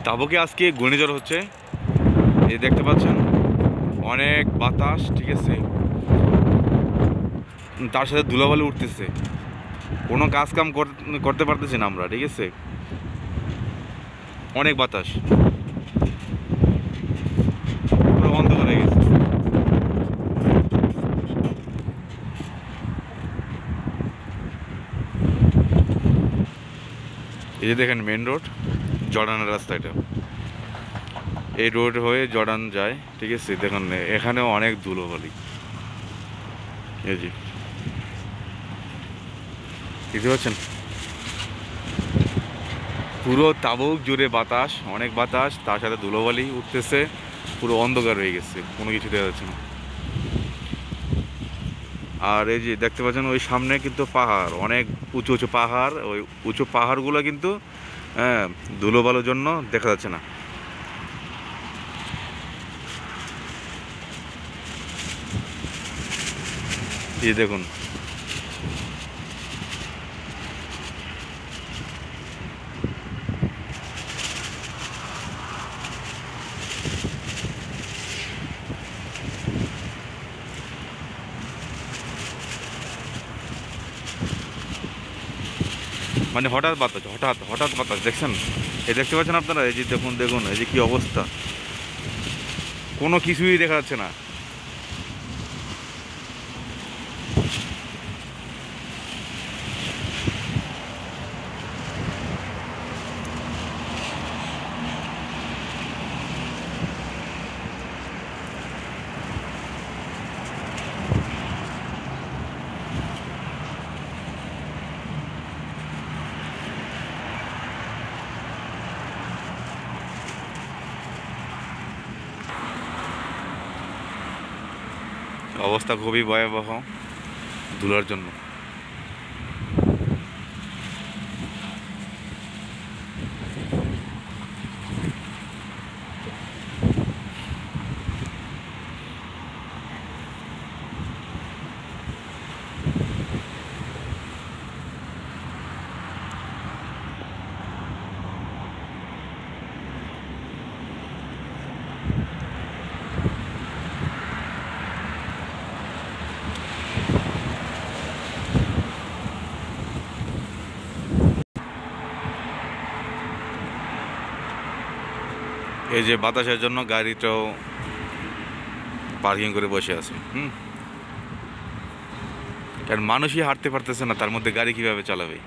তাবুকে আজকে ঘূর্ণিঝড় হচ্ছে, এই দেখতে পাচ্ছেন অনেক বাতাস, ঠিক আছে, তার সাথে ধুলাবালি উঠতেছে, কোনো কাজ কাম করতে পারতেছি না আমরা, ঠিক আছে, অনেক বাতাস, পুরো অন্ধকার হয়ে গেছে। এই যে দেখেন মেন রোড, জর্ডানের রাস্তা, এটা এই রোড হয়ে জর্ডান যায়, ঠিক আছে। দেখুন এখানেও অনেক ধুলোবালি, এই যে দেখতে পাচ্ছেন পুরো তাবুক জুড়ে বাতাস, অনেক বাতাস, তার সাথে ধুলোবালি উঠতেছে, পুরো অন্ধকার হয়ে গেছে, কোনো কিছু দেখা যাচ্ছে না। আর এই যে দেখতে পাচ্ছেন ওই সামনে কিন্তু পাহাড়, অনেক উঁচু উঁচু পাহাড়, ওই উঁচু পাহাড়গুলো কিন্তু ধুলোবালির জন্য দেখা যাচ্ছে না। এই দেখুন মানে হঠাৎ বাতাস, হঠাৎ হঠাৎ বাতাস, দেখছেন, এই দেখতে পাচ্ছেন আপনারা, এই যে দেখুন দেখুন এই যে কি অবস্থা, কোনো কিছুই দেখা যাচ্ছে না। অবস্থা খুবই ভয়াবহ ধুলার জন্য। এই যে বাতাসের জন্য গাড়িটাও পার্কিং করে বসে আছে, কারণ মানুষই হাঁটতে পারতেছে না, তার মধ্যে গাড়ি কিভাবে চালাবে।